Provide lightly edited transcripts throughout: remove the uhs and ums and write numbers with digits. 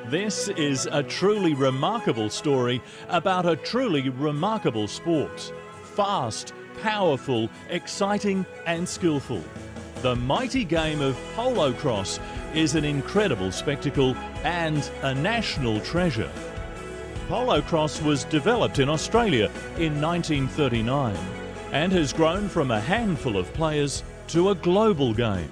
This is a truly remarkable story about a truly remarkable sport. Fast, powerful, exciting and skillful. The mighty game of polocrosse is an incredible spectacle and a national treasure. Polocrosse was developed in Australia in 1939 and has grown from a handful of players to a global game.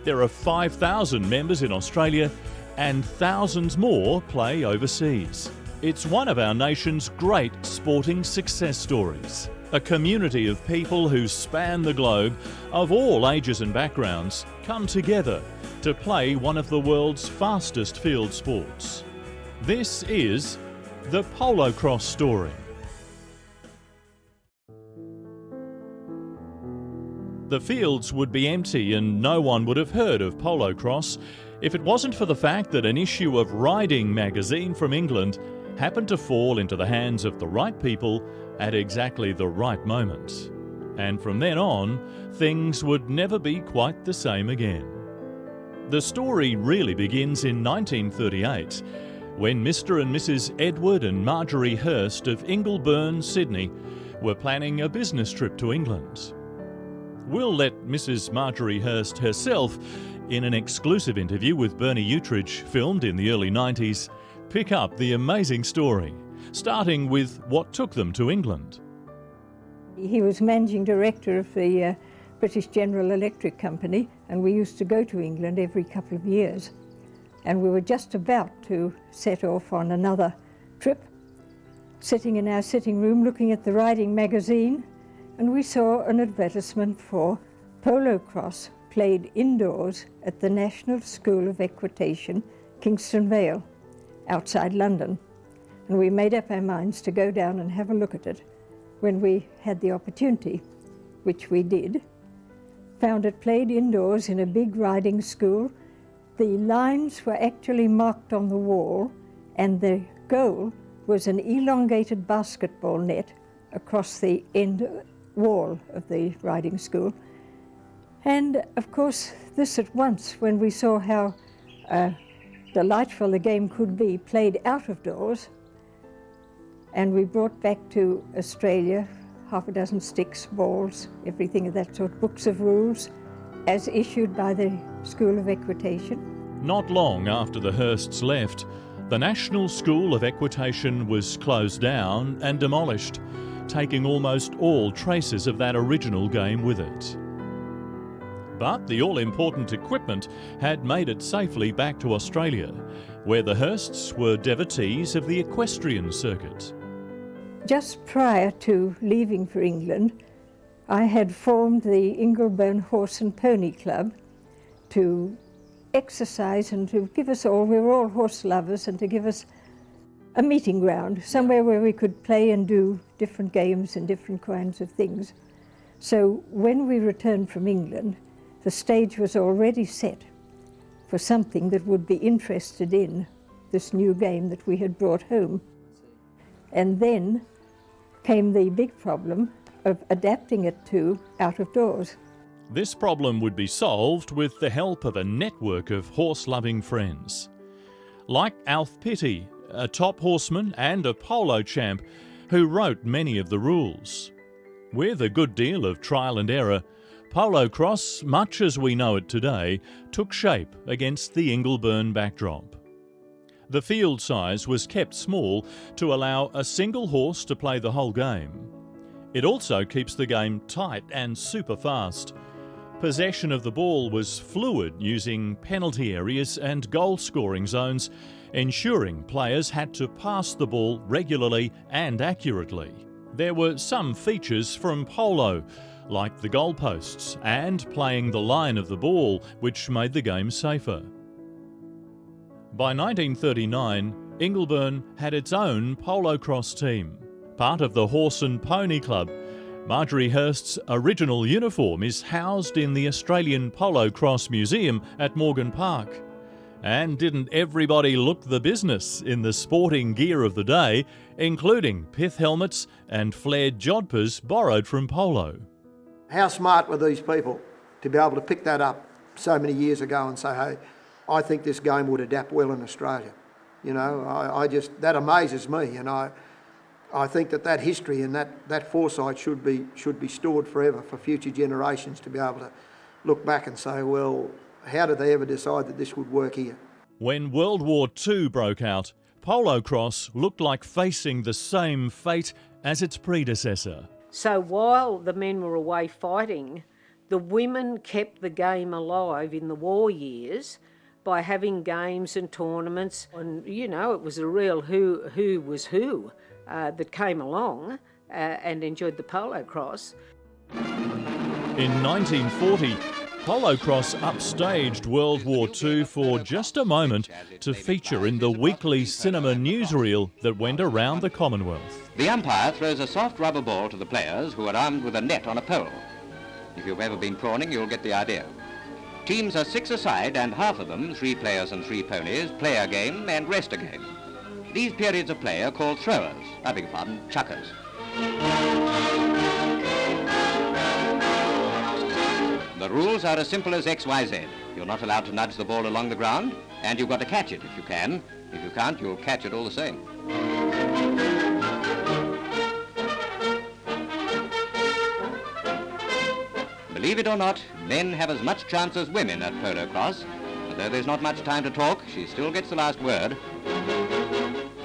There are 5,000 members in Australia and thousands more play overseas. It's one of our nation's great sporting success stories. A community of people who span the globe, of all ages and backgrounds, come together to play one of the world's fastest field sports. This is the Polocrosse Story. The fields would be empty and no one would have heard of polocrosse if it wasn't for the fact that an issue of Riding magazine from England happened to fall into the hands of the right people at exactly the right moment. And from then on, things would never be quite the same again. The story really begins in 1938, when Mr. and Mrs. Edward and Marjorie Hurst of Ingleburn, Sydney, were planning a business trip to England. We'll let Mrs. Marjorie Hurst herself, in an exclusive interview with Bernie Utridge, filmed in the early 90s, pick up the amazing story, starting with what took them to England. He was managing director of the British General Electric Company, and we used to go to England every couple of years. And we were just about to set off on another trip, sitting in our sitting room looking at the Riding magazine, and we saw an advertisement for polocrosse played indoors at the National School of Equitation, Kingston Vale, outside London. And we made up our minds to go down and have a look at it when we had the opportunity, which we did. Found it played indoors in a big riding school. The lines were actually marked on the wall, and the goal was an elongated basketball net across the end wall of the riding school. And of course, this at once, when we saw how delightful the game could be played out of doors, and we brought back to Australia half a dozen sticks, balls, everything of that sort, books of rules, as issued by the School of Equitation. Not long after the Hursts left, the National School of Equitation was closed down and demolished, taking almost all traces of that original game with it. But the all-important equipment had made it safely back to Australia, where the Hursts were devotees of the equestrian circuit. Just prior to leaving for England, I had formed the Ingleburn Horse and Pony Club to exercise and to give us all, we were all horse lovers, and to give us a meeting ground, somewhere where we could play and do different games and different kinds of things. So when we returned from England, the stage was already set for something that would be interested in this new game that we had brought home. And then came the big problem of adapting it to out of doors. This problem would be solved with the help of a network of horse-loving friends. Like Alf Pitty, a top horseman and a polo champ who wrote many of the rules. With a good deal of trial and error, polocrosse, much as we know it today, took shape against the Ingleburn backdrop. The field size was kept small to allow a single horse to play the whole game. It also keeps the game tight and super fast. Possession of the ball was fluid, using penalty areas and goal-scoring zones, ensuring players had to pass the ball regularly and accurately. There were some features from polo, like the goalposts and playing the line of the ball, which made the game safer. By 1939, Ingleburn had its own polocrosse team. Part of the Horse and Pony Club, Marjorie Hurst's original uniform is housed in the Australian Polocrosse Museum at Morgan Park. And didn't everybody look the business in the sporting gear of the day, including pith helmets and flared jodhpurs borrowed from polo? How smart were these people to be able to pick that up so many years ago and say, hey, I think this game would adapt well in Australia. You know, I just, that amazes me, and I think that history and that foresight should be stored forever for future generations to be able to look back and say, well, how did they ever decide that this would work here? When World War II broke out, polocrosse looked like facing the same fate as its predecessor. So while the men were away fighting, the women kept the game alive in the war years by having games and tournaments. And, you know, it was a real who was who that came along and enjoyed the polocrosse. In 1940, polocrosse upstaged World War II for just a moment to feature in the weekly cinema newsreel that went around the Commonwealth. The umpire throws a soft rubber ball to the players who are armed with a net on a pole. If you've ever been prawning, you'll get the idea. Teams are 6 aside, and half of them, 3 players and 3 ponies, play a game and rest a game. These periods of play are called throwers, chuckers. The rules are as simple as XYZ. You're not allowed to nudge the ball along the ground, and you've got to catch it if you can. If you can't, you'll catch it all the same. Believe it or not, men have as much chance as women at polocrosse. Although there's not much time to talk, she still gets the last word.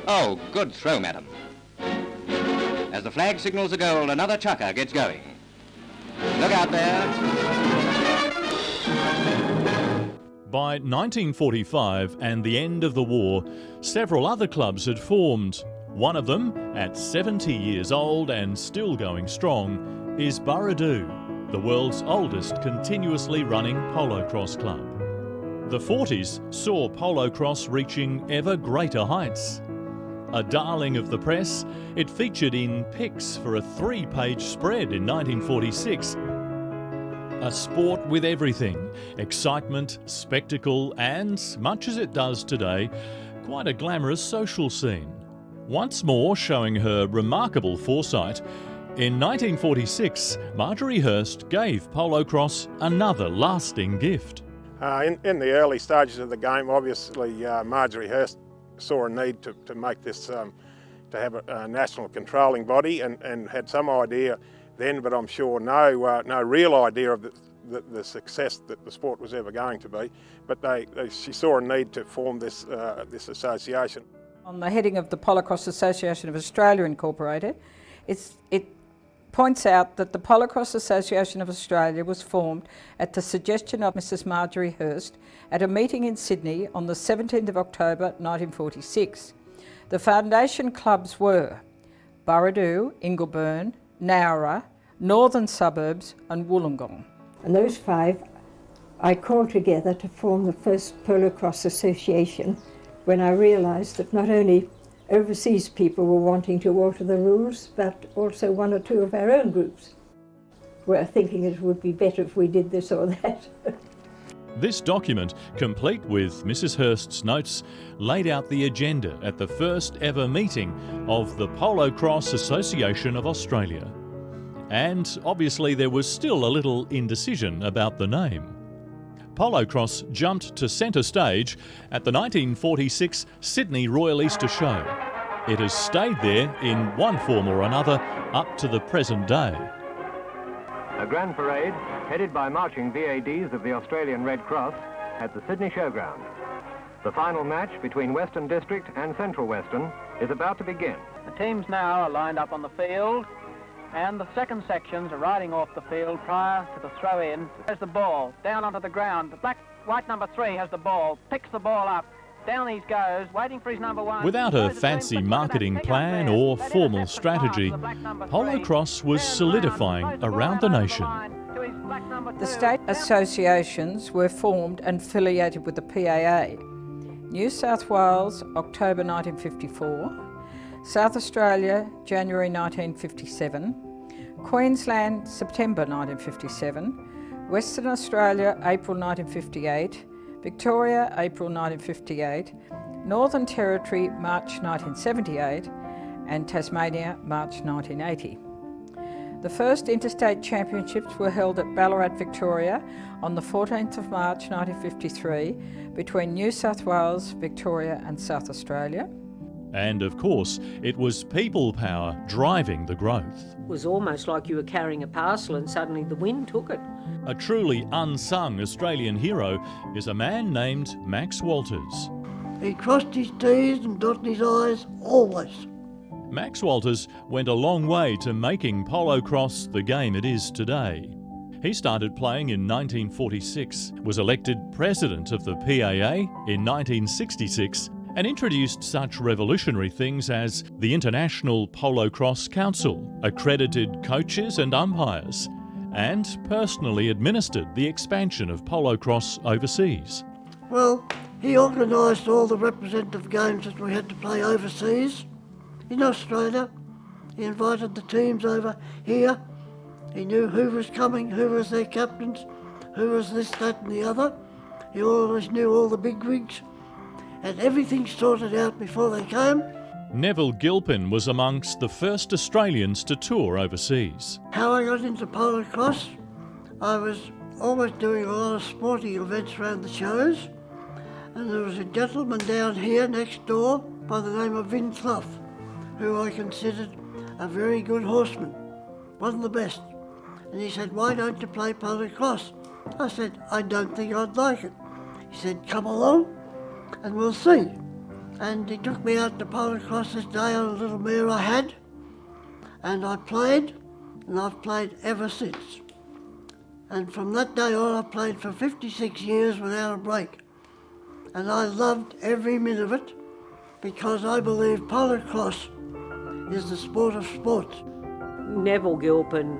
Oh, good throw, madam. As the flag signals a goal, another chucker gets going. Look out there. By 1945 and the end of the war, several other clubs had formed. One of them, at 70 years old and still going strong, is Burradoo, the world's oldest continuously running polocrosse club. The 40s saw polocrosse reaching ever greater heights. A darling of the press, it featured in Pix for a 3-page spread in 1946. A sport with everything: excitement, spectacle, and, much as it does today, quite a glamorous social scene. Once more showing her remarkable foresight, in 1946, Marjorie Hurst gave polocrosse another lasting gift. In the early stages of the game, obviously Marjorie Hurst saw a need to make this, to have a national controlling body, and had some idea then, but I'm sure no real idea of the success that the sport was ever going to be. But she saw a need to form this association. On the heading of the Polocrosse Association of Australia Incorporated, it points out that the Polocrosse Association of Australia was formed at the suggestion of Mrs. Marjorie Hurst at a meeting in Sydney on the 17th of October 1946. The foundation clubs were Burradoo, Ingleburn, Nowra, Northern Suburbs and Wollongong. And those 5 I called together to form the first Polocrosse Association when I realised that not only overseas people were wanting to alter the rules, but also 1 or 2 of our own groups were thinking it would be better if we did this or that. This document, complete with Mrs. Hurst's notes, laid out the agenda at the first ever meeting of the Polocrosse Association of Australia. And obviously there was still a little indecision about the name. Polocrosse jumped to centre stage at the 1946 Sydney Royal Easter Show. It has stayed there in one form or another up to the present day. A grand parade headed by marching VADs of the Australian Red Cross at the Sydney Showground. The final match between Western District and Central Western is about to begin. The teams now are lined up on the field, and the second sections are riding off the field prior to the throw-in. There's the ball, down onto the ground. The white number 3 has the ball, picks the ball up, down he goes, waiting for his number 1. Without a fancy marketing plan or formal strategy, polocrosse was solidifying around the nation. The state associations were formed and affiliated with the PAA. New South Wales, October 1954. South Australia, January 1957, Queensland, September 1957, Western Australia, April 1958, Victoria, April 1958, Northern Territory, March 1978, and Tasmania, March 1980. The first interstate championships were held at Ballarat, Victoria on the 14th of March 1953 between New South Wales, Victoria and South Australia. And of course, it was people power driving the growth. It was almost like you were carrying a parcel and suddenly the wind took it. A truly unsung Australian hero is a man named Max Walters. He crossed his T's and dotted his I's always. Max Walters went a long way to making polocrosse the game it is today. He started playing in 1946, was elected president of the PAA in 1966, and introduced such revolutionary things as the International Polocrosse Council, accredited coaches and umpires, and personally administered the expansion of polocrosse overseas. Well, he organised all the representative games that we had to play overseas. In Australia, he invited the teams over here. He knew who was coming, who was their captains, who was this, that and the other. He always knew all the bigwigs, had everything sorted out before they came. Neville Gilpin was amongst the first Australians to tour overseas. How I got into polocrosse, I was always doing a lot of sporting events around the shows, and there was a gentleman down here next door by the name of Vin Clough, who I considered a very good horseman, one of the best. And he said, "Why don't you play polocrosse?" I said, "I don't think I'd like it." He said, "Come along and we'll see." And he took me out to polocrosse this day on a little mare I had, and I played, and I've played ever since. And from that day on, I've played for 56 years without a break. And I loved every minute of it, because I believe polocrosse is the sport of sports. Neville Gilpin,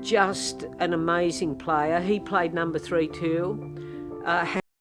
just an amazing player. He played number 3 too.